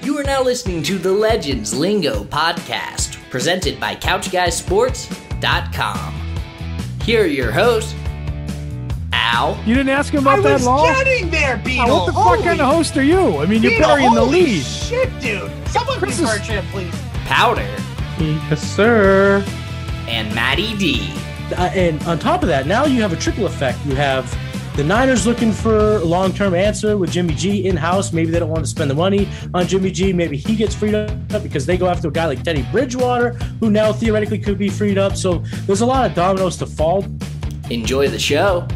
You are now listening to the Legends Lingo podcast, presented by CouchGuySports.com. Here are your hosts, Al. You didn't ask him about that long? I was getting there, Beetle. What the fuck kind of host are you? I mean, you're burying the lead. Shit, dude. Someone please search him, please. Powder. Yes, sir. And Matty D. And on top of that, now you have a trickle effect. You have the Niners looking for a long-term answer with Jimmy G in-house. Maybe they don't want to spend the money on Jimmy G. Maybe he gets freed up because they go after a guy like Teddy Bridgewater, who now theoretically could be freed up. So there's a lot of dominoes to fall. Enjoy the show.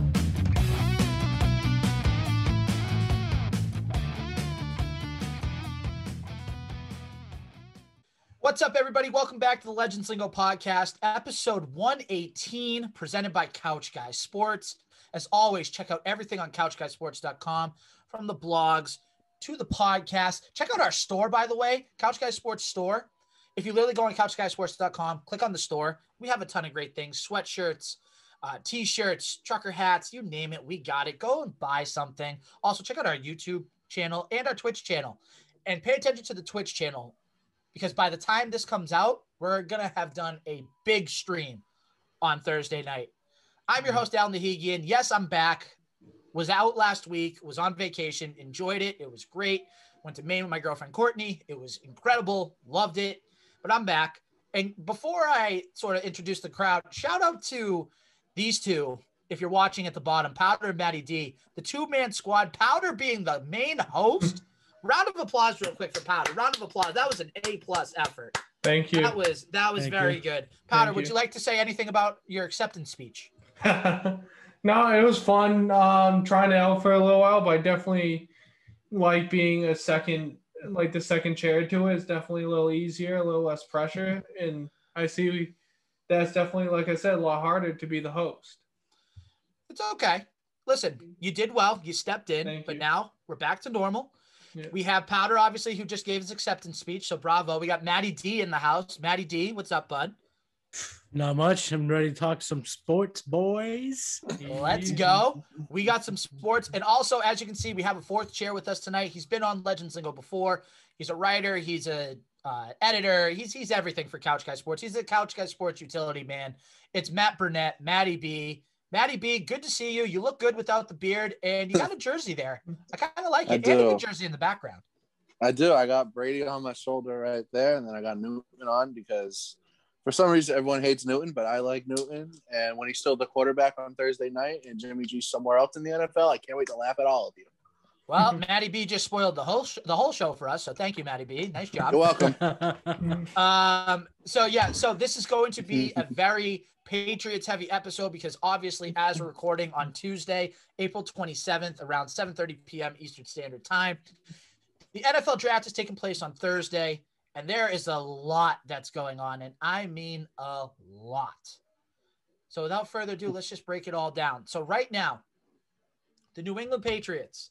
What's up, everybody? Welcome back to the Legends Lingo podcast, episode 118, presented by Couch Guy Sports. As always, check out everything on CouchGuySports.com, from the blogs to the podcast. Check out our store, by the way, Couch Guy Sports store. If you literally go on CouchGuySports.com, click on the store. We have a ton of great things, sweatshirts, t-shirts, trucker hats, you name it, we got it. Go and buy something. Also, check out our YouTube channel and our Twitch channel. And pay attention to the Twitch channel, because by the time this comes out, we're going to have done a big stream on Thursday night. I'm your host, Alan Nahigian. Yes, I'm back. Was out last week, was on vacation, enjoyed it. It was great. Went to Maine with my girlfriend, Courtney. It was incredible. Loved it. But I'm back. And before I sort of introduce the crowd, shout out to these two, if you're watching at the bottom, Powder and Matty D, the two-man squad, Powder being the main host. Round of applause real quick for Powder. Round of applause. That was an A-plus effort. Thank you. That was very good. Powder, would you like to say anything about your acceptance speech? No, it was fun trying it out for a little while, but I definitely like being the second chair to it. It's definitely a little easier, a little less pressure. And I see that's definitely, like I said, a lot harder to be the host. It's okay. Listen, you did well. You stepped in, but now we're back to normal. Yeah. We have Powder, obviously, who just gave his acceptance speech, so bravo. We got Matty D in the house. Matty D, what's up, bud? Not much. I'm ready to talk some sports, boys. Let's go. We got some sports. And also, as you can see, we have a fourth chair with us tonight. He's been on Legends Lingo before. He's a writer. He's a editor. He's everything for Couch Guy Sports. He's a Couch Guy Sports utility man. It's Matt Burnett, Matty B. Matty B, good to see you. You look good without the beard, and you got a jersey there. I kind of like it. And a good jersey in the background. I do. I got Brady on my shoulder right there, and then I got Newton on because for some reason everyone hates Newton, but I like Newton. And when he's still the quarterback on Thursday night and Jimmy G's somewhere else in the NFL, I can't wait to laugh at all of you. Well, Matty B just spoiled the whole show for us, so thank you, Matty B. Nice job. You're welcome. So this is going to be a very Patriots heavy episode because obviously as we're recording on Tuesday, April 27th, around 7:30 p.m. Eastern Standard Time, the NFL draft is taking place on Thursday, and there is a lot that's going on, and I mean a lot. So without further ado, let's just break it all down. So right now, the New England Patriots,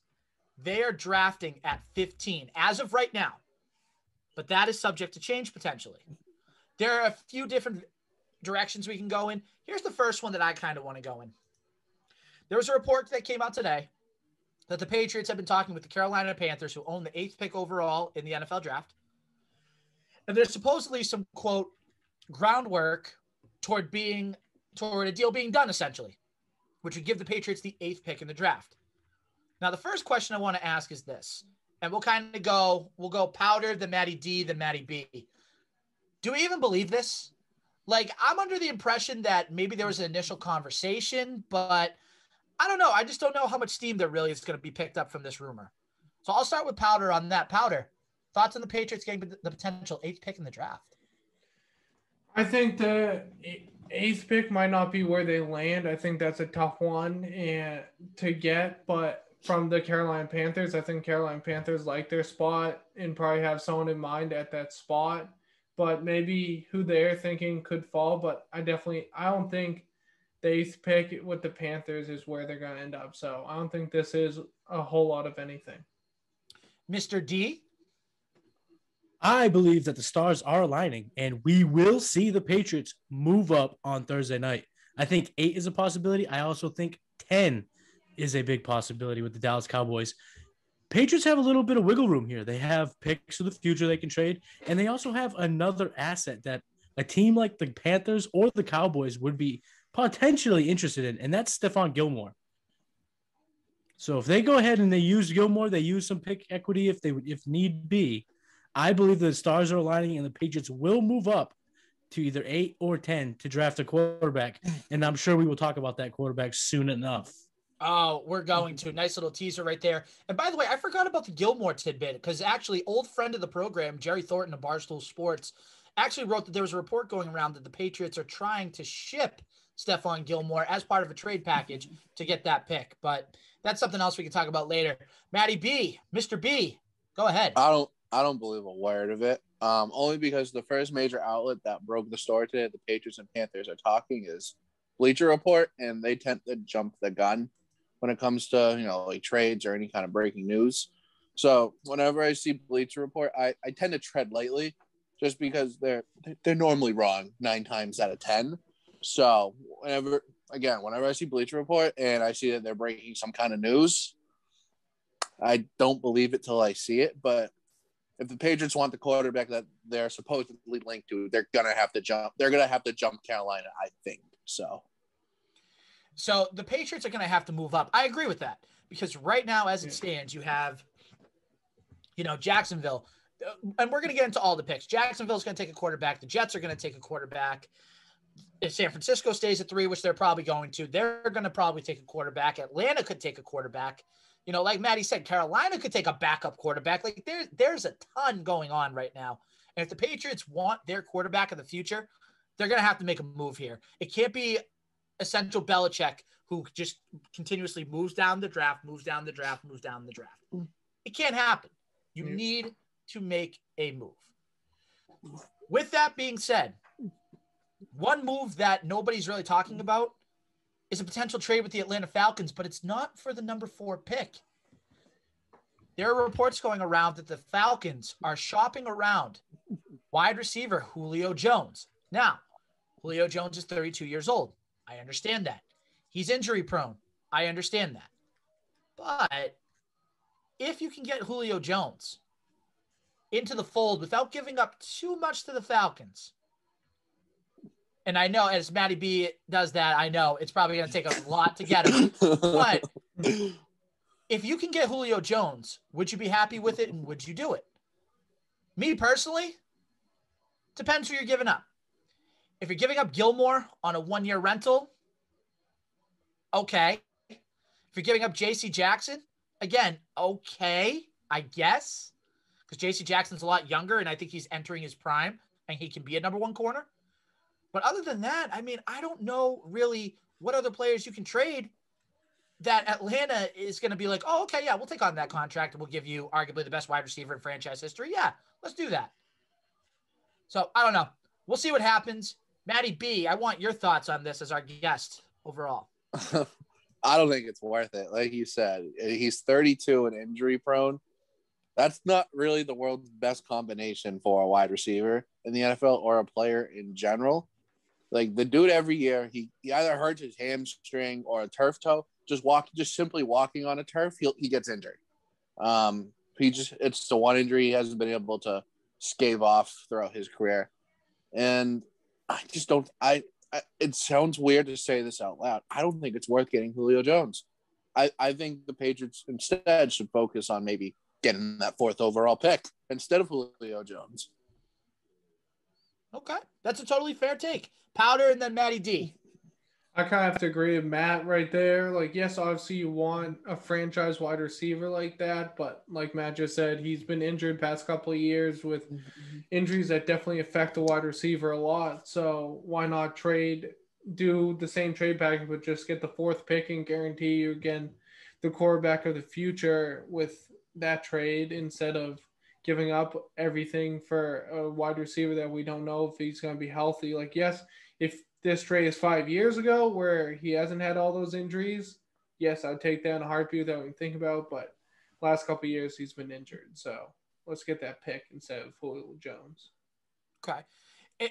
they are drafting at 15 as of right now, but that is subject to change potentially. There are a few different directions we can go in. Here's the first one that I kind of want to go in. There was a report that came out today that the Patriots have been talking with the Carolina Panthers, who own the 8th pick overall in the NFL draft. And there's supposedly some, quote, groundwork toward a deal being done, essentially, which would give the Patriots the 8th pick in the draft. Now, the first question I want to ask is this, and we'll go Powder, then Matty D, then Matty B. Do we even believe this? Like, I'm under the impression that maybe there was an initial conversation, but I don't know. I just don't know how much steam there really is going to be picked up from this rumor. So I'll start with Powder on that. Powder, thoughts on the Patriots getting the potential 8th pick in the draft? I think the 8th pick might not be where they land. I think that's a tough one to get, but from the Carolina Panthers, I think Carolina Panthers like their spot and probably have someone in mind at that spot. But maybe who they're thinking could fall. But I don't think the 8th pick with the Panthers is where they're going to end up. So I don't think this is a whole lot of anything. Mr. D? I believe that the stars are aligning, and we will see the Patriots move up on Thursday night. I think 8 is a possibility. I also think 10 is a big possibility with the Dallas Cowboys. Patriots have a little bit of wiggle room here. They have picks for the future they can trade, and they also have another asset that a team like the Panthers or the Cowboys would be potentially interested in, and that's Stephon Gilmore. So if they go ahead and they use Gilmore, they use some pick equity if need be. I believe the stars are aligning and the Patriots will move up to either 8 or 10 to draft a quarterback, and I'm sure we will talk about that quarterback soon enough. Oh, we're going to. Nice little teaser right there. And by the way, I forgot about the Gilmore tidbit because actually old friend of the program, Jerry Thornton of Barstool Sports, actually wrote that there was a report going around that the Patriots are trying to ship Stephon Gilmore as part of a trade package to get that pick. But that's something else we can talk about later. Matty B, Mr. B, go ahead. I don't believe a word of it. Only because the first major outlet that broke the story today, the Patriots and Panthers are talking, is Bleacher Report, and they tend to jump the gun when it comes to, like trades or any kind of breaking news. So whenever I see Bleacher Report, I tend to tread lightly just because they're normally wrong 9 times out of 10. So whenever I see Bleacher Report and I see that they're breaking some kind of news, I don't believe it till I see it. But if the Patriots want the quarterback that they're supposedly linked to, they're gonna have to jump. They're gonna have to jump Carolina, I think. So the Patriots are going to have to move up. I agree with that because right now, as it stands, you have, Jacksonville, and we're going to get into all the picks. Jacksonville's going to take a quarterback. The Jets are going to take a quarterback. If San Francisco stays at 3, which they're probably going to, they're going to probably take a quarterback. Atlanta could take a quarterback. Like Matty said, Carolina could take a backup quarterback. Like there's a ton going on right now. And if the Patriots want their quarterback of the future, they're going to have to make a move here. It can't be essential Belichick who just continuously moves down the draft. It can't happen. You need to make a move. With that being said, one move that nobody's really talking about is a potential trade with the Atlanta Falcons, but it's not for the number 4 pick. There are reports going around that the Falcons are shopping around wide receiver Julio Jones. Now, Julio Jones is 32 years old. I understand that. He's injury prone. I understand that. But if you can get Julio Jones into the fold without giving up too much to the Falcons, and I know as Matty B does that, I know it's probably going to take a lot to get him. But if you can get Julio Jones, would you be happy with it and would you do it? Me personally, depends who you're giving up. If you're giving up Gilmore on a 1-year rental, okay. If you're giving up J.C. Jackson, again, okay, I guess. Because J.C. Jackson's a lot younger, and I think he's entering his prime, and he can be a number 1 corner. But other than that, I don't know really what other players you can trade that Atlanta is going to be like, oh, okay, yeah, we'll take on that contract, and we'll give you arguably the best wide receiver in franchise history. Yeah, let's do that. So, I don't know. We'll see what happens. Matty B, I want your thoughts on this as our guest overall. I don't think it's worth it. Like you said, he's 32 and injury prone. That's not really the world's best combination for a wide receiver in the NFL or a player in general. Like the dude every year, he either hurts his hamstring or a turf toe. Just simply walking on a turf, he gets injured. It's the one injury he hasn't been able to stave off throughout his career. And I just don't. It sounds weird to say this out loud. I don't think it's worth getting Julio Jones. I think the Patriots instead should focus on maybe getting that 4th overall pick instead of Julio Jones. Okay, that's a totally fair take. Powder and then Matty D. I kind of have to agree with Matt right there. Like, yes, obviously you want a franchise wide receiver like that, but like Matt just said, he's been injured past couple of years with injuries that definitely affect the wide receiver a lot. So why not do the same trade package, but just get the 4th pick and guarantee you again the quarterback of the future with that trade instead of giving up everything for a wide receiver that we don't know if he's going to be healthy. Like, yes, if this trade is 5 years ago where he hasn't had all those injuries, yes, I'd take that in a heartbeat without even thinking about it, but last couple of years he's been injured. So let's get that pick instead of Julio Jones. Okay.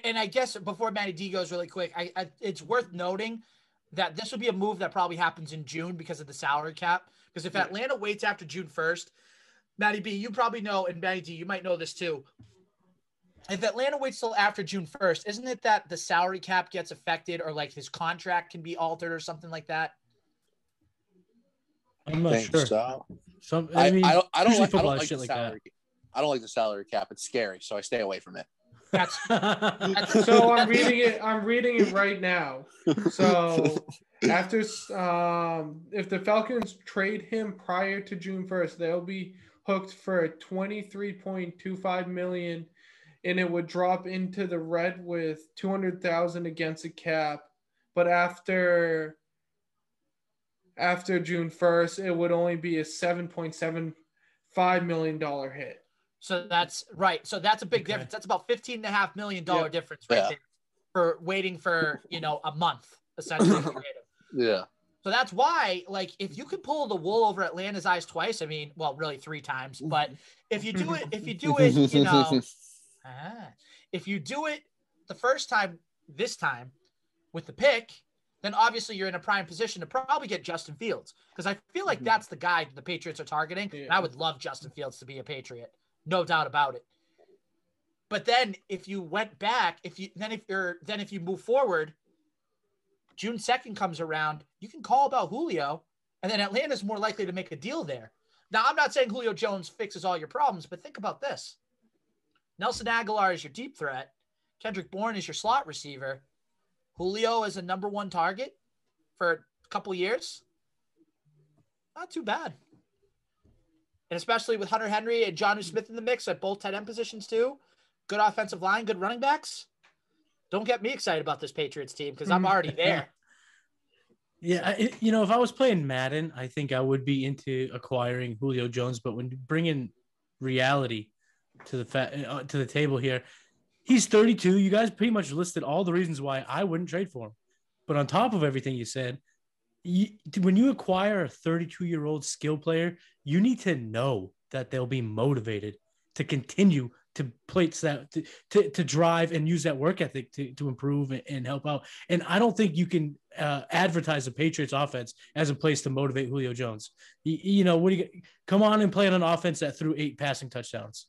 And I guess before Matty D goes really quick, it's worth noting that this would be a move that probably happens in June because of the salary cap. Because if Atlanta waits after June 1st, Matty B, you probably know, and Matty D, you might know this too. If Atlanta waits till after June 1st, isn't it that the salary cap gets affected or like his contract can be altered or something like that? I'm not sure. So. I don't like shit the like salary. I don't like the salary cap. It's scary, so I stay away from it. That's So I'm reading it right now. So after if the Falcons trade him prior to June 1st, they'll be hooked for $23.25 million, and it would drop into the red with $200,000 against the cap. But after June 1st, it would only be a $7.75 million hit. So that's right. So that's a big difference. That's about $15.5 million difference right there for waiting for, a month essentially to trade him. Yeah. So that's why, like, if you could pull the wool over Atlanta's eyes twice, I mean, well, really 3 times, but if you do it, if you do it the first time, this time with the pick, then obviously you're in a prime position to probably get Justin Fields, because I feel like that's the guy the Patriots are targeting. And I would love Justin Fields to be a Patriot. No doubt about it. But then if you went back, if you move forward, June 2nd comes around, you can call about Julio, and then Atlanta's more likely to make a deal there. Now, I'm not saying Julio Jones fixes all your problems, but think about this. Nelson Aguilar is your deep threat. Kendrick Bourne is your slot receiver. Julio is a number 1 target for a couple years. Not too bad. And especially with Hunter Henry and Jonnu Smith in the mix at both tight end positions too. Good offensive line, good running backs. Don't get me excited about this Patriots team because I'm already there. Yeah, if I was playing Madden, I think I would be into acquiring Julio Jones. But when you bring in reality to the table here, he's 32. You guys pretty much listed all the reasons why I wouldn't trade for him. But on top of everything you said, when you acquire a 32-year-old skill player, you need to know that they'll be motivated to continue to place that to drive and use that work ethic to improve and help out. And I don't think you can advertise the Patriots offense as a place to motivate Julio Jones. Come on and play on an offense that threw 8 passing touchdowns.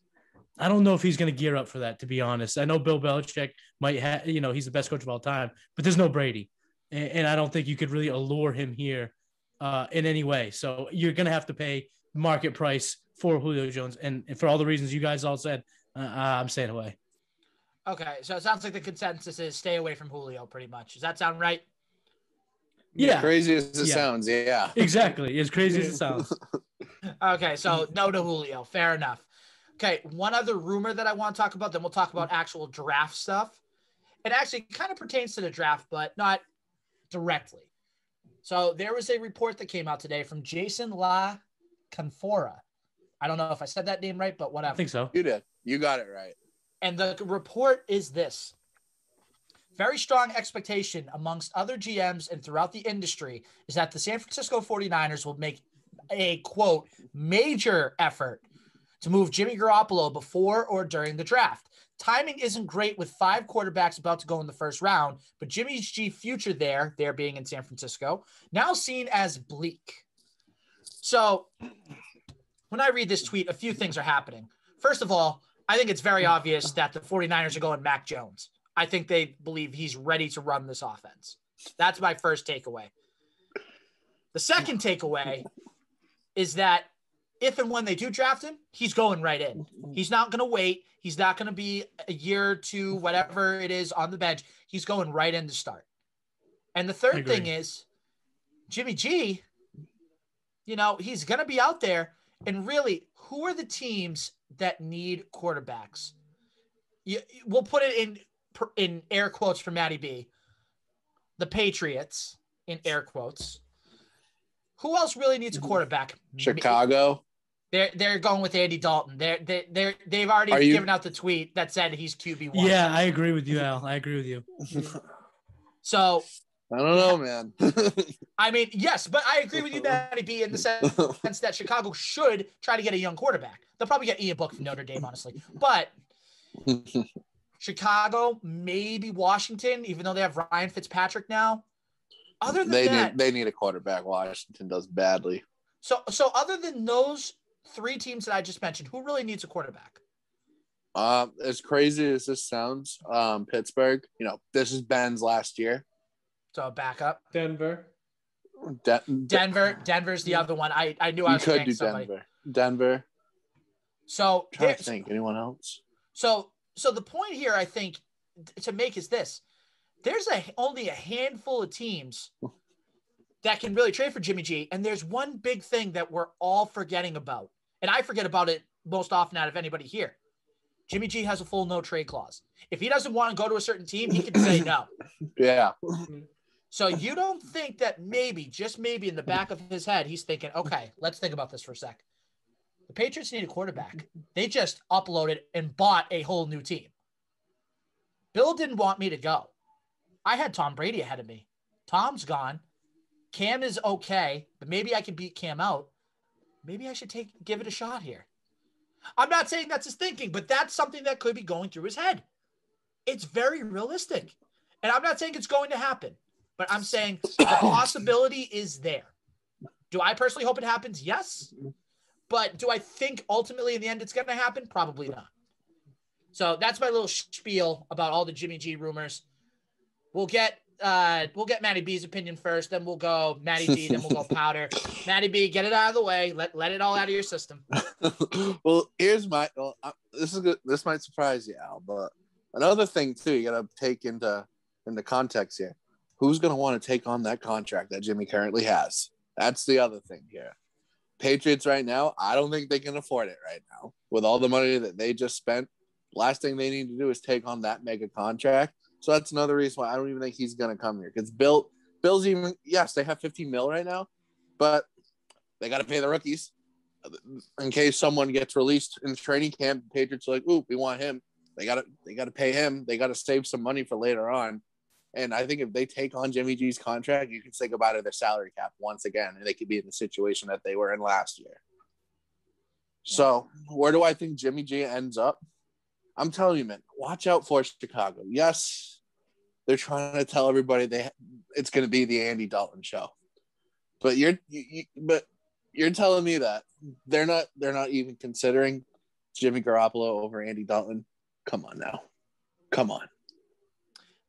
I don't know if he's going to gear up for that, to be honest. I know Bill Belichick might have, he's the best coach of all time, but there's no Brady. And I don't think you could really allure him here in any way. So you're going to have to pay market price for Julio Jones. And for all the reasons you guys all said, I'm staying away. Okay, so it sounds like the consensus is stay away from Julio pretty much. Does that sound right? Yeah. As crazy as it sounds, yeah. Exactly, as crazy as it sounds. Okay, so no to Julio. Fair enough. Okay, one other rumor that I want to talk about, then we'll talk about actual draft stuff. It actually kind of pertains to the draft, but not directly. So there was a report that came out today from Jason La Canfora. I don't know if I said that name right, but whatever. I think so. You did. You got it right. And the report is this. Very strong expectation amongst other GMs and throughout the industry is that the San Francisco 49ers will make a, quote, major effort to move Jimmy Garoppolo before or during the draft. Timing isn't great with 5 quarterbacks about to go in the first round, but Jimmy's future there being in San Francisco, now seen as bleak. So when I read this tweet, a few things are happening. First of all, I think it's very obvious that the 49ers are going Mac Jones. I think they believe he's ready to run this offense. That's my first takeaway. The second takeaway is that if and when they do draft him, he's going right in. He's not going to wait. He's not going to be a year or 2, whatever it is, on the bench. He's going right in to start. And the third thing is Jimmy G, he's going to be out there. And really, who are the teams that need quarterbacks? We'll put it in air quotes for Matty B. The Patriots, in air quotes. Who else really needs a quarterback? Chicago. They're going with Andy Dalton. They've already given out the tweet that said he's QB1. Yeah, I agree with you, Al. I agree with you. So I don't know, man. I mean, yes, but I agree with you, Matty B, in the sense that Chicago should try to get a young quarterback. They'll probably get Ian Book from Notre Dame, honestly. But Chicago, maybe Washington, even though they have Ryan Fitzpatrick now. Other than they need a quarterback. Washington does badly. So other than those three teams that I just mentioned, who really needs a quarterback? As crazy as this sounds, Pittsburgh, this is Ben's last year. So backup. Denver. Denver's the other one. I knew I was could do somebody. Denver. So I'm trying to think. Anyone else? So the point here, I think, to make is this: there's only a handful of teams that can really trade for Jimmy G, and there's one big thing that we're all forgetting about, and I forget about it most often out of anybody here. Jimmy G has a full no trade clause. If he doesn't want to go to a certain team, he can say no. Yeah. So you don't think that maybe, just maybe in the back of his head, he's thinking, okay, let's think about this for a sec. The Patriots need a quarterback. They just uploaded and bought a whole new team. Bill didn't want me to go. I had Tom Brady ahead of me. Tom's gone. Cam is okay, but maybe I can beat Cam out. Maybe I should give it a shot here. I'm not saying that's his thinking, but that's something that could be going through his head. It's very realistic. And I'm not saying it's going to happen, but I'm saying the possibility is there. Do I personally hope it happens? Yes. But do I think ultimately in the end it's going to happen? Probably not. So that's my little spiel about all the Jimmy G rumors. We'll get Matty B's opinion first, then we'll go Matty D, then we'll go Powder. Matty B, get it out of the way. Let it all out of your system. Well, here's this is good. This might surprise you, Al, but another thing too, you got to take into context here. Who's going to want to take on that contract that Jimmy currently has? That's the other thing here. Patriots right now, I don't think they can afford it right now. With all the money that they just spent, last thing they need to do is take on that mega contract. So that's another reason why I don't even think he's going to come here. Because Bill's even, yes, they have 15 mil right now, but they got to pay the rookies. In case someone gets released in training camp, the Patriots are like, ooh, we want him. They got to pay him. They got to save some money for later on. And I think if they take on Jimmy G's contract, you can say goodbye to their salary cap once again, and they could be in the situation that they were in last year. So where do I think Jimmy G ends up? I'm telling you, man, watch out for Chicago. Yes, they're trying to tell everybody it's going to be the Andy Dalton show, but you're telling me that they're not even considering Jimmy Garoppolo over Andy Dalton. Come on now, come on.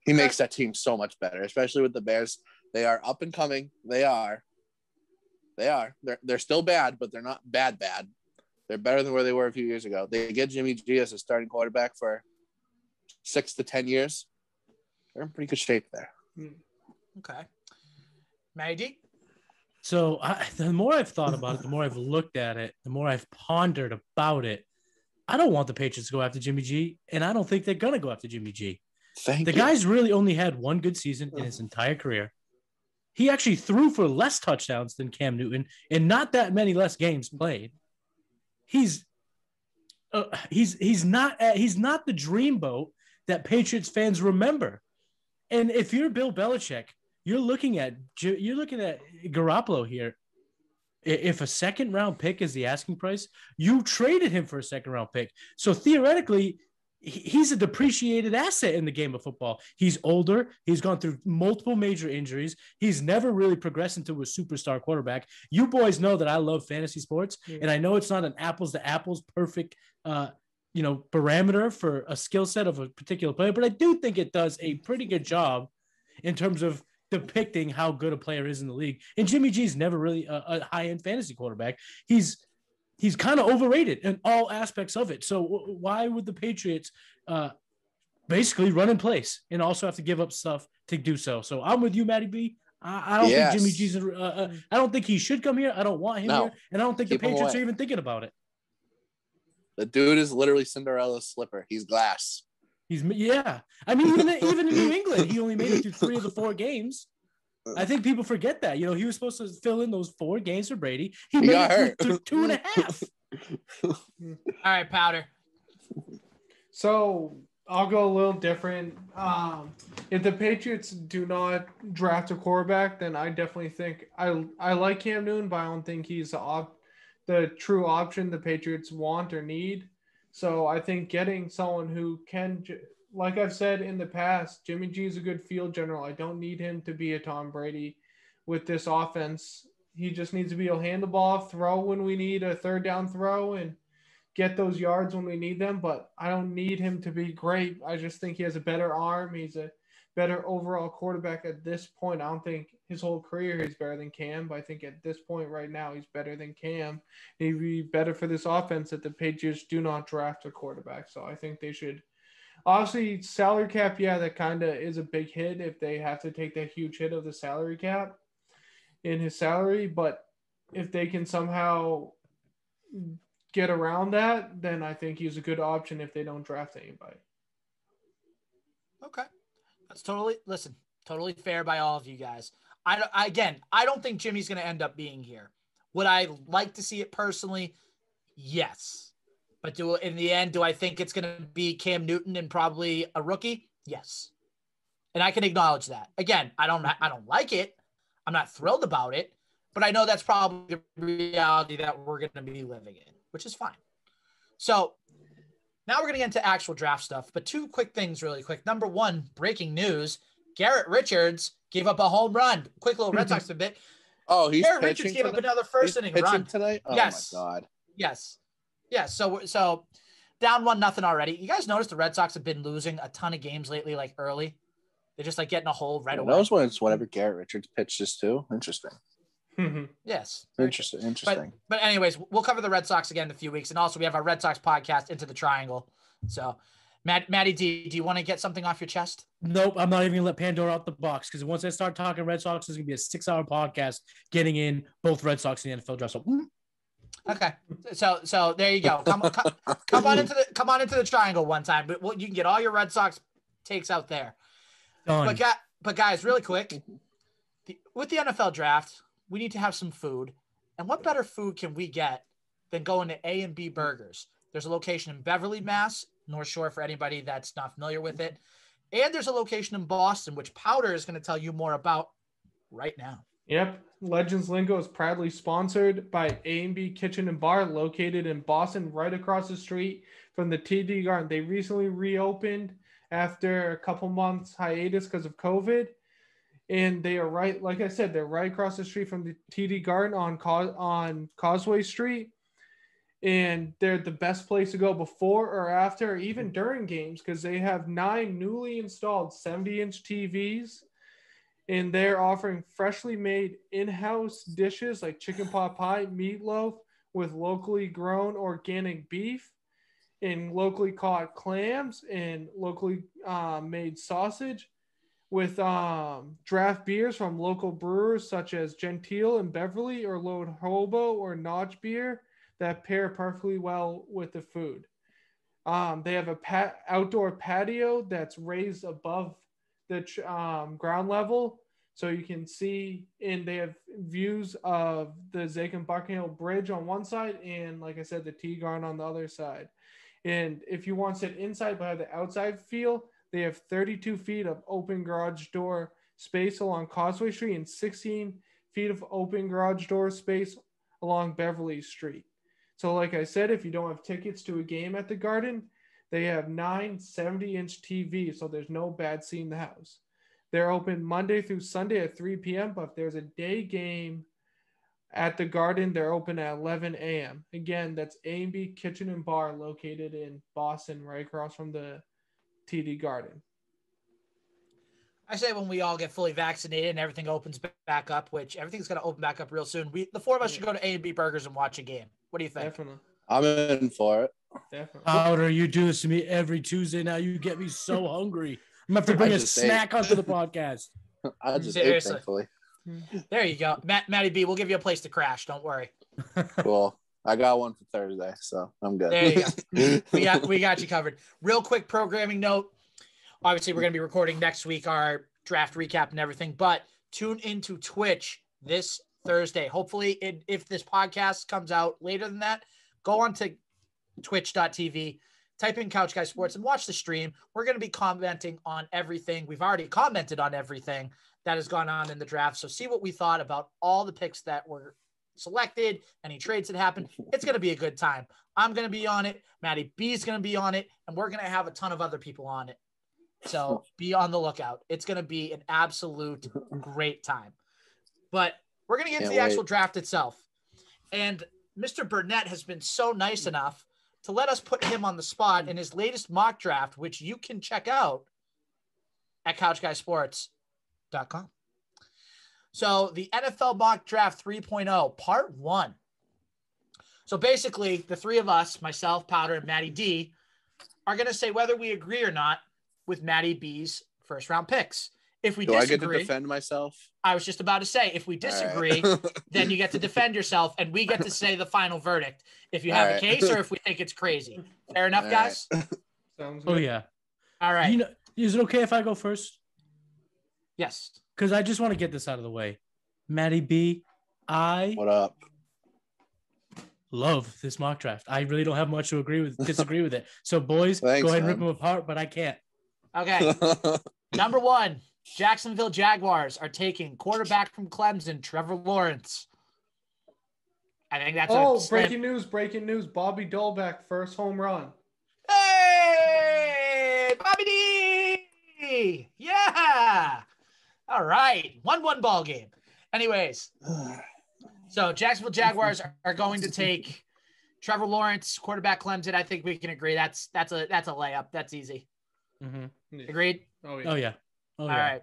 He makes that team so much better, especially with the Bears. They are up and coming. They are. They're still bad, but they're not bad. They're better than where they were a few years ago. They get Jimmy G as a starting quarterback for 6 to 10 years. They're in pretty good shape there. Okay. Matty? So the more I've thought about it, the more I've looked at it, the more I've pondered about it. I don't want the Patriots to go after Jimmy G, and I don't think they're going to go after Jimmy G. The guy's really only had one good season in his entire career. He actually threw for less touchdowns than Cam Newton and not that many less games played. He's not the dreamboat that Patriots fans remember. And if you're Bill Belichick, you're looking at Garoppolo here. If a second round pick is the asking price, you traded him for a second round pick. So theoretically, he's a depreciated asset in the game of football. He's older. He's gone through multiple major injuries. He's never really progressed into a superstar quarterback. You boys know that I love fantasy sports, and I know it's not an apples to apples perfect, parameter for a skill set of a particular player, but I do think it does a pretty good job in terms of depicting how good a player is in the league. And Jimmy G's never really a high-end fantasy quarterback. He's kind of overrated in all aspects of it. So why would the Patriots basically run in place and also have to give up stuff to do so? So I'm with you, Matty B. I don't think Jimmy G's I don't think he should come here. I don't want him here. And I don't think the Patriots are even thinking about it. The dude is literally Cinderella's slipper. He's glass. I mean, even in New England, he only made it through 3 of the 4 games. I think people forget that. He was supposed to fill in those 4 games for Brady. He made it through 2.5. All right, Powder. So I'll go a little different. If the Patriots do not draft a quarterback, then I definitely think I like Cam Newton, but I don't think he's the true option the Patriots want or need. So I think getting someone who can, like I've said in the past, Jimmy G is a good field general. I don't need him to be a Tom Brady with this offense. He just needs to be able to hand the ball off, throw when we need a third down throw, and get those yards when we need them. But I don't need him to be great. I just think he has a better arm. He's a better overall quarterback at this point. I don't think his whole career he's better than Cam, but I think at this point right now he's better than Cam. He'd be better for this offense that the Patriots do not draft a quarterback. So I think they should. Obviously, salary cap, yeah, that kind of is a big hit if they have to take that huge hit of the salary cap in his salary. But if they can somehow get around that, then I think he's a good option if they don't draft anybody. Okay. That's totally fair by all of you guys. I don't think Jimmy's going to end up being here. Would I like to see it personally? Yes. But in the end, do I think it's going to be Cam Newton and probably a rookie? Yes. And I can acknowledge that. Again, I don't like it. I'm not thrilled about it, but I know that's probably the reality that we're going to be living in, which is fine. So now we're going to get into actual draft stuff, but two quick things really quick. Number one, breaking news, Garrett Richards gave up a home run. Quick little Red Sox bit. Oh, he's Garrett Richards gave up another first inning run tonight. Oh yes. My God. Yes. Yes. So down 1-0 already. You guys notice the Red Sox have been losing a ton of games lately, like early. They're just like getting a hold right away. Those ones, whenever Garrett Richards pitches too. Interesting. Yes. Interesting. But anyways, we'll cover the Red Sox again in a few weeks. And also we have our Red Sox podcast, Into the Triangle. So Matty D, do you want to get something off your chest? Nope. I'm not even going to let Pandora out the box because once I start talking Red Sox, it's going to be a 6-hour podcast getting in both Red Sox and the NFL draft. So, okay. So there you go. Come on into the Triangle one time, but you can get all your Red Sox takes out there. done. But guys, really quick, with the NFL draft, we need to have some food. And what better food can we get than going to A&B Burgers? There's a location in Beverly, Mass, North Shore for anybody that's not familiar with it. And there's a location in Boston, which Powder is going to tell you more about right now. Yep. Legends Lingo is proudly sponsored by A&B Kitchen and Bar, located in Boston, right across the street from the TD Garden. They recently reopened after a couple months hiatus because of COVID. And they are right, like I said, they're right across the street from the TD Garden on Causeway Street. And they're the best place to go before or after, or even during games, because they have 9 newly installed 70-inch TVs. And they're offering freshly made in-house dishes like chicken pot pie, meatloaf with locally grown organic beef, and locally caught clams, and locally made sausage, with draft beers from local brewers such as Gentile and Beverly, or Lone Hobo or Notch beer that pair perfectly well with the food. They have a outdoor patio that's raised above the ground level, so you can see, and they have views of the Zakin Buckingham Bridge on one side, and like I said, the Tea Garden on the other side. And if you want to sit inside but have the outside feel, they have 32 feet of open garage door space along Causeway Street and 16 feet of open garage door space along Beverly Street. So like I said, if you don't have tickets to a game at the Garden, they have 9 70-inch TVs, so there's no bad seat in the house. They're open Monday through Sunday at 3 p.m., but if there's a day game at the Garden, they're open at 11 a.m. Again, that's A&B Kitchen and Bar, located in Boston, right across from the TD Garden. I say when we all get fully vaccinated and everything opens back up, which everything's going to open back up real soon, the 4 of us should go to A&B Burgers and watch a game. What do you think? Definitely. I'm in for it. Definitely. Powder, you do this to me every Tuesday now. You get me so hungry. I'm going to have to bring a snack onto the podcast. I just Seriously. ate, thankfully. There you go. Matty B, we'll give you a place to crash. Don't worry. Cool. I got one for Thursday, so I'm good. There you go. We got you covered. Real quick programming note. Obviously, we're going to be recording next week our draft recap and everything, but tune into Twitch this Thursday. Hopefully, if this podcast comes out later than that, go on to twitch.tv, type in Couch Guy Sports and watch the stream. We're going to be commenting on everything. We've already commented on everything that has gone on in the draft. So see what we thought about all the picks that were selected, any trades that happened. It's going to be a good time. I'm going to be on it. Matty B is going to be on it, and we're going to have a ton of other people on it. So be on the lookout. It's going to be an absolute great time. But We're going to get into the actual draft itself. And Mr. Burnett has been so nice enough to let us put him on the spot in his latest mock draft, which you can check out at couchguysports.com. So the NFL mock draft 3.0, part 1. So basically, the three of us, myself, Powder, and Matty D, are going to say whether we agree or not with Matty B's first round picks. If we disagree, I get to defend myself? I was just about to say, if we disagree, then you get to defend yourself, and we get to say the final verdict if you have a case or if we think it's crazy. Fair enough, guys? Sounds good. Oh, yeah. All right. Is it okay if I go first? Yes. Because I just want to get this out of the way. Matty B, What up? love this mock draft. I really don't have much to disagree with it. So, boys, Thanks, go ahead and man. rip them apart, but I can't. Okay. Number 1, Jacksonville Jaguars are taking quarterback from Clemson, Trevor Lawrence. I think that's breaking news. Bobby Dolbeck, first home run. Hey, Bobby D! Yeah! All right. 1-1 ball game. Anyways, so Jacksonville Jaguars are going to take Trevor Lawrence, quarterback Clemson. I think we can agree. That's a layup. That's easy. Mm-hmm. Agreed? Oh, yeah. Oh, yeah. All right.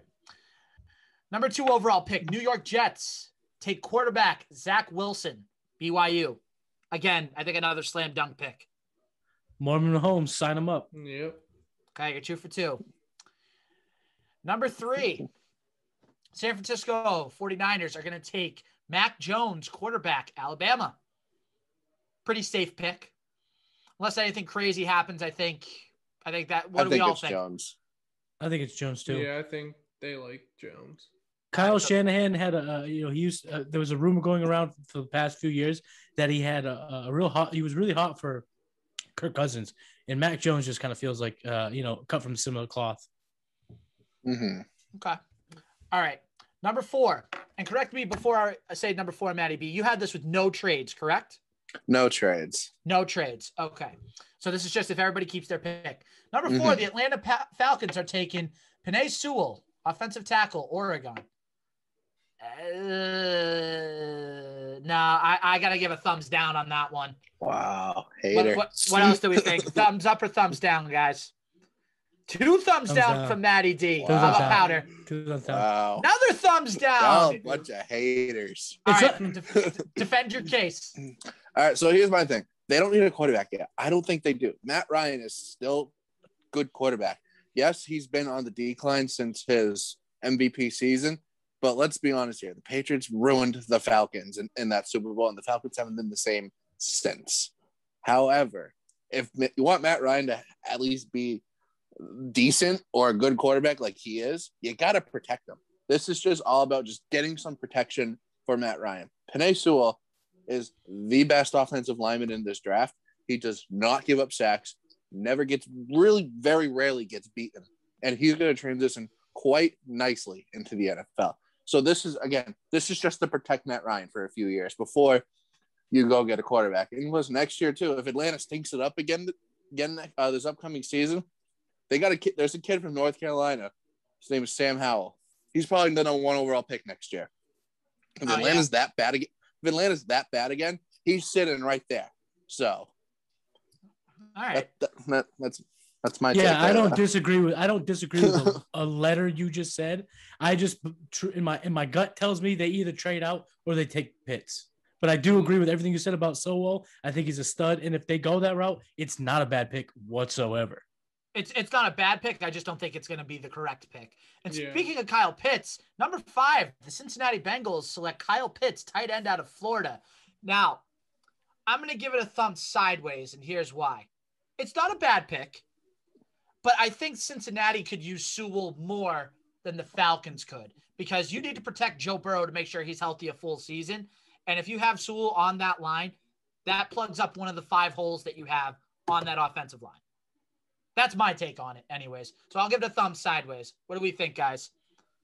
Number 2 overall pick, New York Jets take quarterback Zach Wilson, BYU. Again, I think another slam dunk pick. Mormon Holmes, sign him up. Yep. Okay, you're 2 for 2. Number 3, San Francisco 49ers are going to take Mac Jones, quarterback, Alabama. Pretty safe pick. Unless anything crazy happens, I think that, what do we all think? Jones. I think it's Jones, too. Yeah, I think they like Jones. Kyle Shanahan had there was a rumor going around for the past few years that he had he was really hot for Kirk Cousins, and Mac Jones just kind of feels like, cut from similar cloth. Mm-hmm. Okay. All right. Number 4, and correct me before I say number 4, Matty B. You had this with no trades, correct? No trades. No trades. Okay. So this is just if everybody keeps their pick. Number 4, the Atlanta Falcons are taking Penei Sewell, offensive tackle, Oregon. I got to give a thumbs down on that one. Wow. Hater. What else do we think? Thumbs up or thumbs down, guys? 2 thumbs down from Matty D. Wow. How about Powder? 2 thumbs down. Wow. Another thumbs down. Y'all a bunch of haters. All right, defend your case. All right, so here's my thing. They don't need a quarterback yet. I don't think they do. Matt Ryan is still a good quarterback. Yes, he's been on the decline since his MVP season, but let's be honest here. The Patriots ruined the Falcons in that Super Bowl, and the Falcons haven't been the same since. However, if you want Matt Ryan to at least be decent or a good quarterback like he is, you got to protect him. This is just all about just getting some protection for Matt Ryan. Penei Sewell is the best offensive lineman in this draft. He does not give up sacks, very rarely gets beaten. And he's going to transition quite nicely into the NFL. So this is just to protect Matt Ryan for a few years before you go get a quarterback. And listen, next year too, if Atlanta stinks it up again this upcoming season, there's a kid from North Carolina. His name is Sam Howell. He's probably the #1 overall pick next year. If Atlanta's that bad again, he's sitting right there. So, all right, that's my take. I don't disagree with a letter you just said. I just in my gut tells me they either trade out or they take Pitts. But I do agree with everything you said about Sewell. I think he's a stud, and if they go that route, it's not a bad pick whatsoever. It's not a bad pick. I just don't think it's going to be the correct pick. And speaking of Kyle Pitts, number 5, the Cincinnati Bengals select Kyle Pitts, tight end out of Florida. Now, I'm going to give it a thumb sideways, and here's why. It's not a bad pick, but I think Cincinnati could use Sewell more than the Falcons could because you need to protect Joe Burrow to make sure he's healthy a full season. And if you have Sewell on that line, that plugs up one of the 5 holes that you have on that offensive line. That's my take on it anyways. So I'll give it a thumb sideways. What do we think, guys?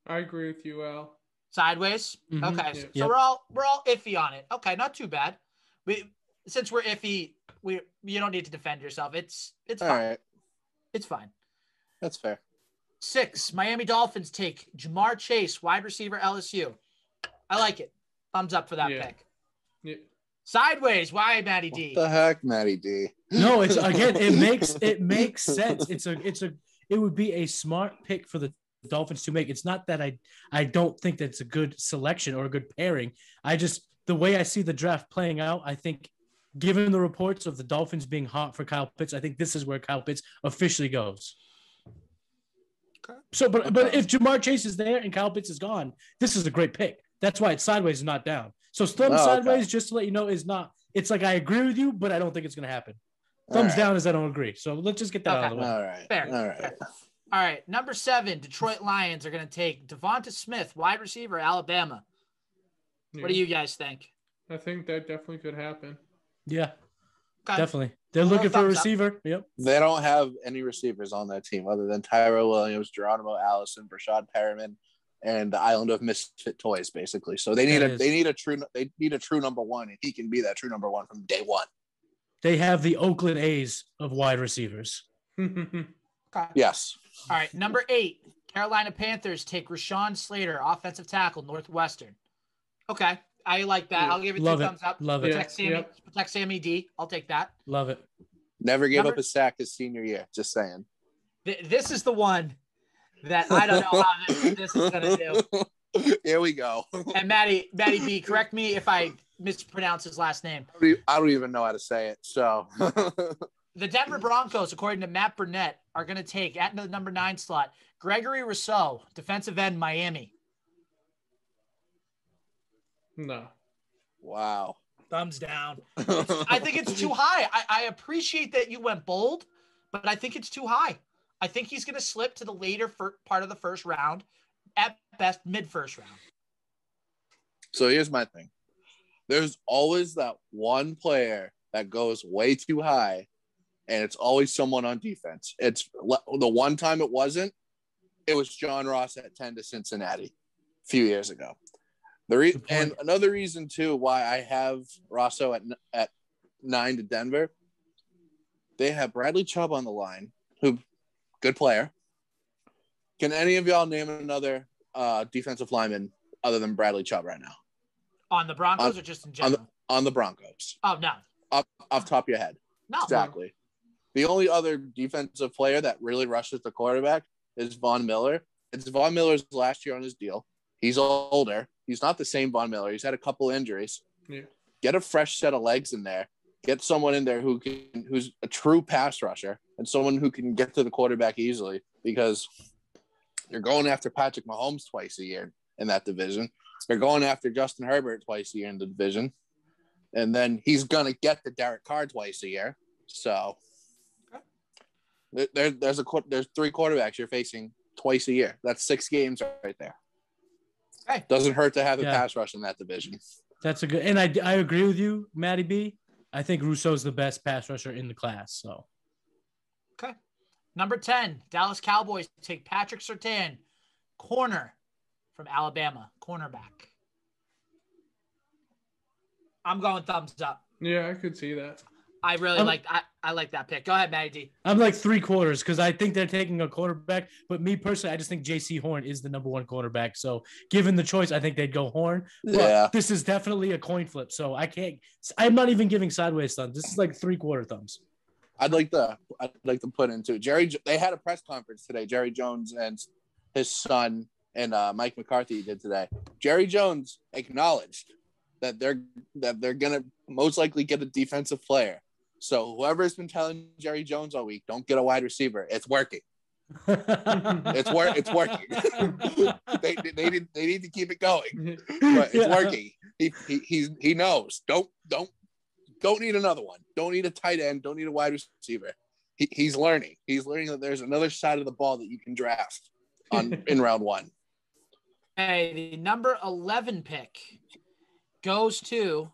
I agree with you, Al. Sideways? Mm-hmm. Okay. Yeah. So we're all iffy on it. Okay, not too bad. Since we're iffy, you don't need to defend yourself. It's fine. All right. It's fine. That's fair. 6, Miami Dolphins take Jamar Chase, wide receiver, LSU. I like it. Thumbs up for that Yeah. pick. Yeah. Sideways. Why, Matty D? What the heck, Matty D? No, it's again, it makes sense. It would be a smart pick for the Dolphins to make. It's not that I don't think that it's a good selection or a good pairing. The way I see the draft playing out, I think given the reports of the Dolphins being hot for Kyle Pitts, I think this is where Kyle Pitts officially goes. Okay. So, but if Jamar Chase is there and Kyle Pitts is gone, this is a great pick. That's why it's sideways and not down. So thumb sideways, just to let you know, is not. It's like I agree with you, but I don't think it's going to happen. Thumbs down is I don't agree. So let's just get that out of the way. All right. Fair. All right. Fair. All right. Number 7, Detroit Lions are going to take Devonta Smith, wide receiver, Alabama. Yeah. What do you guys think? I think that definitely could happen. Yeah, Okay. definitely. They're looking for a receiver. Yep. They don't have any receivers on that team other than Tyrell Williams, Geronimo Allison, Brashad Perriman, and the island of misfit toys, basically. So they need a true number one, and he can be that true number one from day one. They have the Oakland A's of wide receivers. Okay. Yes. All right. Number 8, Carolina Panthers take Rashawn Slater, offensive tackle, Northwestern. Okay. I like that. I'll give it 2 thumbs up. Love it. Protect Sammy D. I'll take that. Love it. Never gave up a sack his senior year. Just saying. This is the one that I don't know how this is going to do. Here we go. And Matty B, correct me if I mispronounce his last name. I don't even know how to say it. So the Denver Broncos, according to Matt Burnett, are going to take at the number 9 slot Gregory Rousseau, defensive end, Miami. No. Wow. Thumbs down. I think it's too high. I appreciate that you went bold, but I think it's too high. I think he's going to slip to the later part of the first round, at best mid-first round. So here's my thing. There's always that one player that goes way too high, and it's always someone on defense. It's the one time it wasn't, it was John Ross at 10 to Cincinnati a few years ago. And another reason, too, why I have Rosso at 9 to Denver, they have Bradley Chubb on the line, who good player. Can any of y'all name another defensive lineman other than Bradley Chubb right now? On the Broncos or just in general? On the Broncos. Oh, no. Off top of your head. No. Exactly. The only other defensive player that really rushes the quarterback is Von Miller. It's Von Miller's last year on his deal. He's older. He's not the same Von Miller. He's had a couple injuries. Yeah. Get a fresh set of legs in there. Get someone in there who's a true pass rusher and someone who can get to the quarterback easily, because you're going after Patrick Mahomes twice a year in that division. They're going after Justin Herbert twice a year in the division. And then he's going to get the Derek Carr twice a year. So there's 3 quarterbacks you're facing twice a year. That's 6 games right there. Hey. Doesn't hurt to have a pass rush in that division. That's a good, and I agree with you, Matty B. I think Rousseau's the best pass rusher in the class. So, okay. Number 10, Dallas Cowboys take Patrick Surtain, corner from Alabama, cornerback. I'm going thumbs up. Yeah, I could see that. I really I like that pick. Go ahead, Matty D. I'm like 3/4 because I think they're taking a quarterback. But me personally, I just think J.C. Horn is the number 1 quarterback. So given the choice, I think they'd go Horn. But this is definitely a coin flip. So I'm not even giving sideways thumbs. This is like 3/4 thumbs. I'd like to put into they had a press conference today. Jerry Jones and his son and Mike McCarthy did today. Jerry Jones acknowledged that they're gonna most likely get a defensive player. So whoever's been telling Jerry Jones all week, don't get a wide receiver, it's working. It's working. they need to keep it going, but it's working. He knows. Don't need another one. Don't need a tight end. Don't need a wide receiver. He's learning. He's learning that there's another side of the ball that you can draft in round 1. Hey, the number 11 pick goes to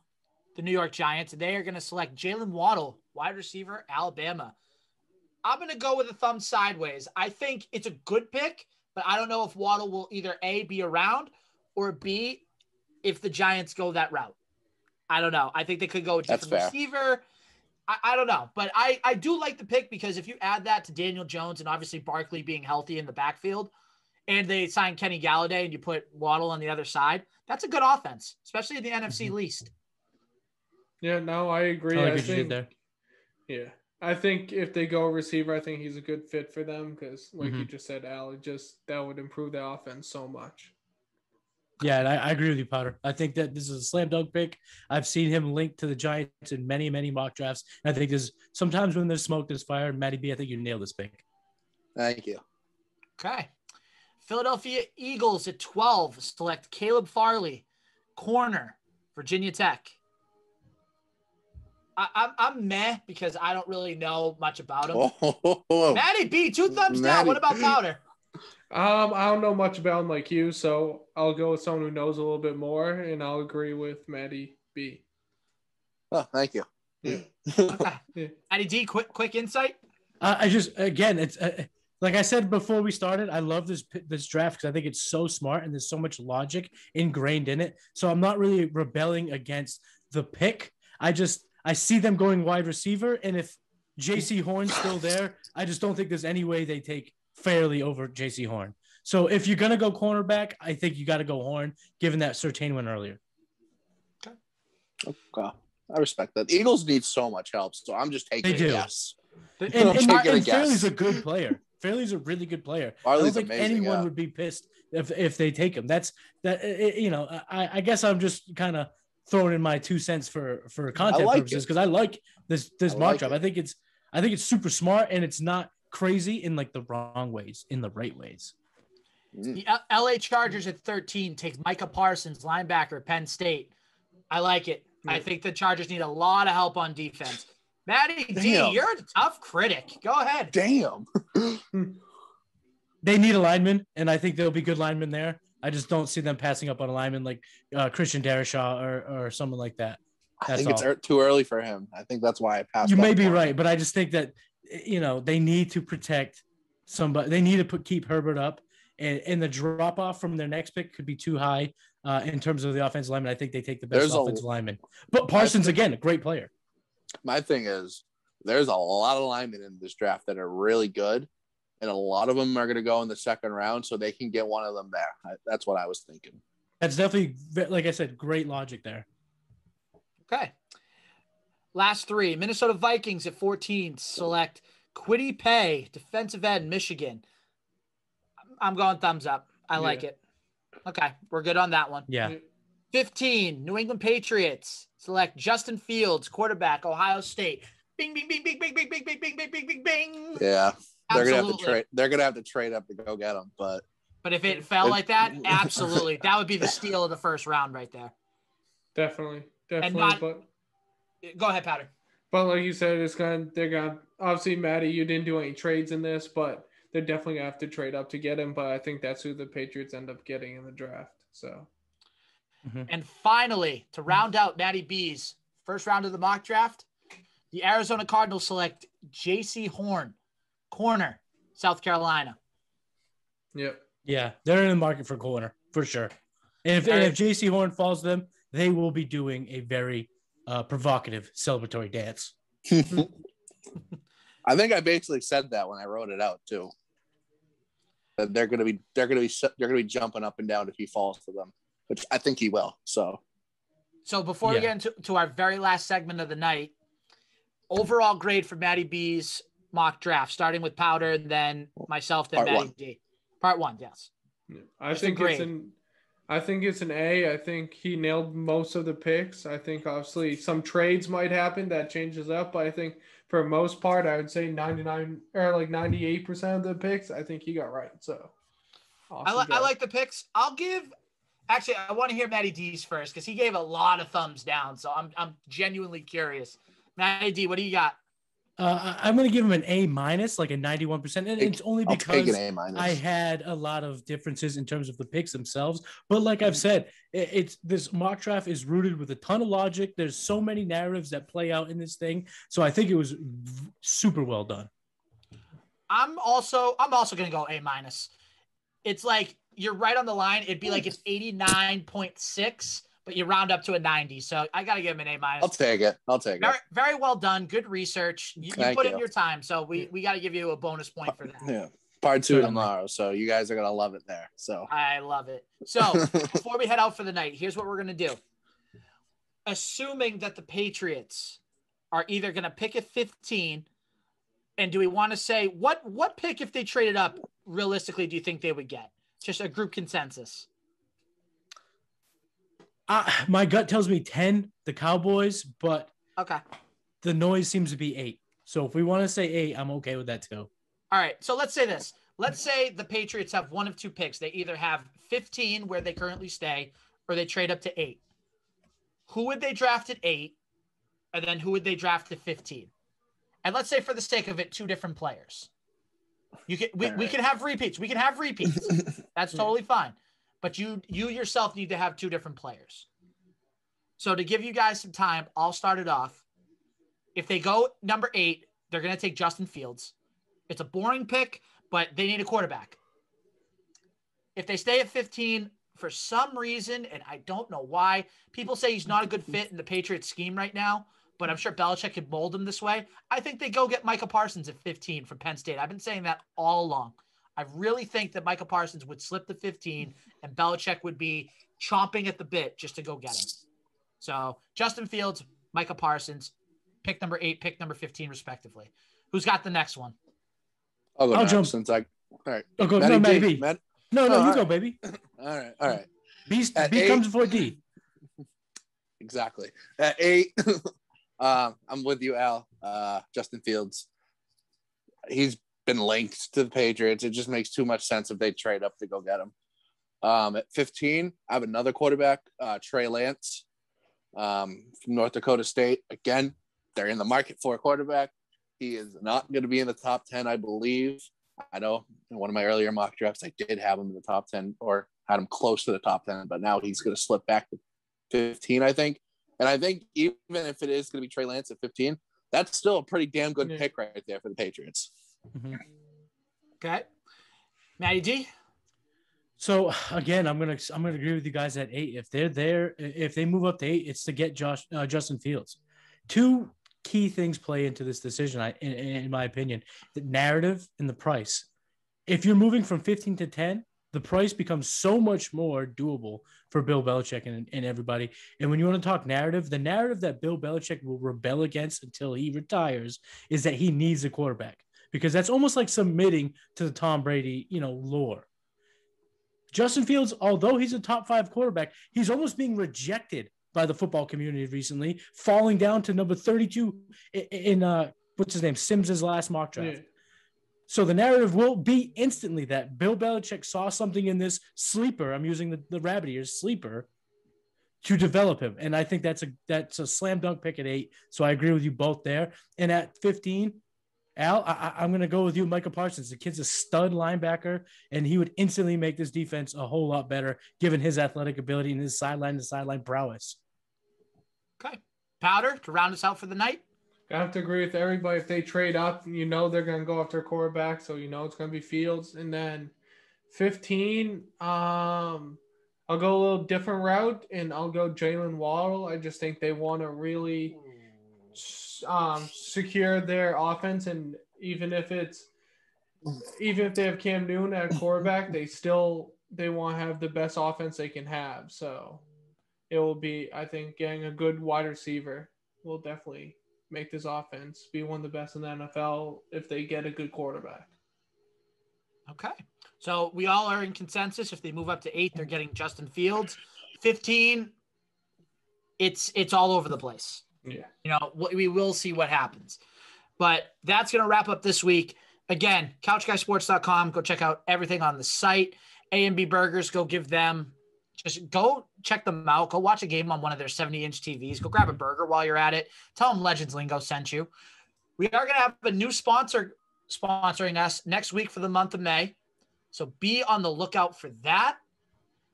the New York Giants. They are going to select Jalen Waddle, wide receiver, Alabama. I'm going to go with a thumb sideways. I think it's a good pick, but I don't know if Waddle will either A, be around, or B, if the Giants go that route. I don't know. I think they could go with a different receiver. I don't know. But I do like the pick because if you add that to Daniel Jones and obviously Barkley being healthy in the backfield, and they sign Kenny Galladay and you put Waddle on the other side, that's a good offense, especially in the NFC least. Yeah, no, I agree. I like I what you did think, there. yeah, I think if they go receiver, I think he's a good fit for them because, like you Mhm. just said, Al, that would improve the offense so much. Yeah, and I agree with you, Potter. I think that this is a slam dunk pick. I've seen him linked to the Giants in many, many mock drafts. And I think there's sometimes when there's smoke, there's fire. Matty B, I think you nailed this pick. Thank you. Okay. Philadelphia Eagles at 12 select Caleb Farley, corner, Virginia Tech. I'm meh because I don't really know much about him. Matty B, 2 thumbs down. What about Powder? I don't know much about him like you, so I'll go with someone who knows a little bit more, and I'll agree with Matty B. Oh, thank you. Yeah. Okay. Yeah. Matty D, quick insight. I just, again, it's like I said before we started, I love this draft because I think it's so smart and there's so much logic ingrained in it. So I'm not really rebelling against the pick. I see them going wide receiver, and if J.C. Horn's still there, I just don't think there's any way they take Fairley over J.C. Horn. So if you're gonna go cornerback, I think you got to go Horn, given that Surtain went earlier. Okay, I respect that. The Eagles need so much help, so I'm just taking They do. a guess. And guess. Fairley's a good player. Fairley's a really good player. Farley's I don't think amazing, anyone yeah. would be pissed if they take him. I guess I'm just kind of throwing in my 2 cents for content purposes because I like this mock draft. I think it's super smart and it's not crazy in like the wrong ways, in the right ways. The LA Chargers at 13 take Micah Parsons, linebacker, Penn State. I like it. I think the Chargers need a lot of help on defense. Matty D, you're a tough critic. Go ahead. Damn. They need a lineman, and I think there'll be good linemen there. I just don't see them passing up on a lineman like Christian Darrisaw or someone like that. I think it's too early for him. I think that's why I passed. You may be right, but I just think that they need to protect somebody. They need to keep Herbert up, and the drop off from their next pick could be too high in terms of the offensive lineman. I think they take the best offensive lineman. But Parsons again, a great player. My thing is, there's a lot of linemen in this draft that are really good, and a lot of them are going to go in the second round, so they can get one of them there. That's what I was thinking. That's definitely, like I said, great logic there. Okay. Last 3. Minnesota Vikings at 14 select Kwity Paye, defensive end, Michigan. I'm going thumbs up. I like it. Okay, we're good on that one. Yeah. 15, New England Patriots select Justin Fields, quarterback, Ohio State. Bing, bing, bing, bing, bing, bing, bing, bing, bing, bing, bing, bing, bing. Yeah, they're gonna have to Absolutely. trade. They're gonna have to trade up to go get him. But if it fell like that, absolutely, that would be the steal of the first round right there. Definitely. Go ahead, Powder. But like you said, they're gonna obviously, Matty, you didn't do any trades in this, but they're definitely gonna have to trade up to get him. But I think that's who the Patriots end up getting in the draft. So. And finally, to round out Matty B's first round of the mock draft, the Arizona Cardinals select J.C. Horn, corner, South Carolina. Yep. Yeah, they're in the market for corner for sure. And if J.C. Horn falls to them, they will be doing a very provocative celebratory dance. I think I basically said that when I wrote it out too. That they're gonna be jumping up and down if he falls to them, which I think he will. So before we get into our very last segment of the night, overall grade for Matty B's mock draft, starting with Powder, and then myself, then Matty D. Part 1, yes. I think it's an A. I think he nailed most of the picks. I think obviously some trades might happen that changes up, but I think for the most part, I would say 99 or like 98% of the picks, I think he got right. So awesome I like the picks. I want to hear Matty D's first because he gave a lot of thumbs down. So I'm genuinely curious. Matty D, what do you got? I'm going to give him an A-, like a 91%. And it's only because I had a lot of differences in terms of the picks themselves. But like I've said, it's this mock draft is rooted with a ton of logic. There's so many narratives that play out in this thing. So I think it was super well done. I'm also going to go A-. It's like you're right on the line. It'd be like it's 89.6. But you round up to a 90. So I got to give him an A-. I'll take it. Very, very well done. Good research. You put in your time. So we got to give you a bonus point for that. Yeah. Part 2 tomorrow, so you guys are going to love it there. So I love it. So before we head out for the night, here's what we're going to do. Assuming that the Patriots are either going to pick at 15, and do we want to say what pick, if they traded up, realistically do you think they would get? Just a group consensus. My gut tells me 10, the Cowboys, but okay, the noise seems to be 8. So if we want to say 8, I'm okay with that too. All right, so let's say this. Let's say the Patriots have one of two picks. They either have 15, where they currently stay, or they trade up to 8. Who would they draft at 8? And then who would they draft at 15? And let's say, for the sake of it, 2 different players. We can have repeats. We can have repeats. That's totally fine. But you yourself need to have 2 different players. So to give you guys some time, I'll start it off. If they go number 8, they're going to take Justin Fields. It's a boring pick, but they need a quarterback. If they stay at 15, for some reason, and I don't know why, people say he's not a good fit in the Patriots scheme right now, but I'm sure Belichick could mold him this way. I think they go get Micah Parsons at 15 from Penn State. I've been saying that all along. I really think that Micah Parsons would slip to 15, and Belichick would be chomping at the bit just to go get him. So Justin Fields, Micah Parsons, pick number 8, pick number 15, respectively. Who's got the next one? I'll jump since all right. I'll go. Matty No, Matty D. B. No, you go, baby. All right. B comes before D. Exactly. At 8, I'm with you, Al. Justin Fields. He's been linked to the Patriots. It just makes too much sense if they trade up to go get him. At 15, I have another quarterback, Trey Lance, from North Dakota State. Again, they're in the market for a quarterback. He is not going to be in the top 10, I believe. I know in one of my earlier mock drafts, I did have him in the top 10 or had him close to the top 10, but now he's going to slip back to 15, I think. And I think even if it is going to be Trey Lance at 15, that's still a pretty damn good pick right there for the Patriots. Mm-hmm. Okay. Matty D? So again, I'm gonna agree with you guys at 8. If they're there, if they move up to 8, it's to get Justin Fields. 2 key things play into this decision, in my opinion: the narrative and the price. If you're moving from 15 to 10, the price becomes so much more doable for Bill Belichick and everybody. And when you want to talk narrative, the narrative that Bill Belichick will rebel against until he retires is that he needs a quarterback, because that's almost like submitting to the Tom Brady, lore. Justin Fields, although he's a top 5 quarterback, he's almost being rejected by the football community recently, falling down to number 32 in what's his name, Sims's last mock draft. Yeah. So the narrative will be instantly that Bill Belichick saw something in this sleeper. I'm using the rabbit ears sleeper to develop him. And I think that's a slam dunk pick at 8. So I agree with you both there. And at 15, Al, I'm going to go with you, Micah Parsons. The kid's a stud linebacker, and he would instantly make this defense a whole lot better given his athletic ability and his sideline-to-sideline prowess. Okay. Powder, to round us out for the night? I have to agree with everybody. If they trade up, they're going to go after a quarterback, so it's going to be Fields. And then 15, I'll go a little different route, and I'll go Jalen Waddle. I just think they want to really secure their offense, and even if they have Cam Newton at quarterback, they want to have the best offense they can have. So it will be, I think, getting a good wide receiver will definitely make this offense be one of the best in the NFL if they get a good quarterback. Okay. So we all are in consensus. If they move up to 8, they're getting Justin Fields. 15, it's all over the place. Yeah. We will see what happens. But that's going to wrap up this week. Again, couchguysports.com. Go check out everything on the site. A&B Burgers, go check them out. Go watch a game on one of their 70-inch TVs. Go grab a burger while you're at it. Tell them Legends Lingo sent you. We are going to have a new sponsor sponsoring us next week for the month of May. So be on the lookout for that.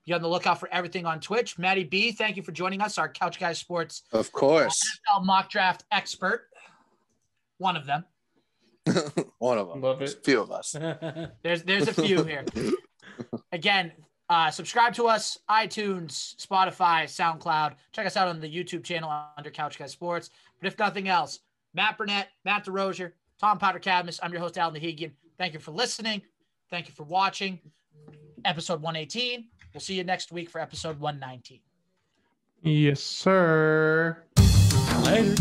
Be on the lookout for everything on Twitch. Matty B, thank you for joining us, our Couch Guys Sports. Of course. NFL mock draft expert. One of them. One of them. Love it. There's a few of us. There's a few here. Again, subscribe to us, iTunes, Spotify, SoundCloud. Check us out on the YouTube channel under Couch Guys Sports. But if nothing else, Matt Burnett, Matt DeRozier, Tom Potter Cadmus, I'm your host, Al Nahigian. Thank you for listening. Thank you for watching episode 118. We'll see you next week for episode 119. Yes, sir. Later.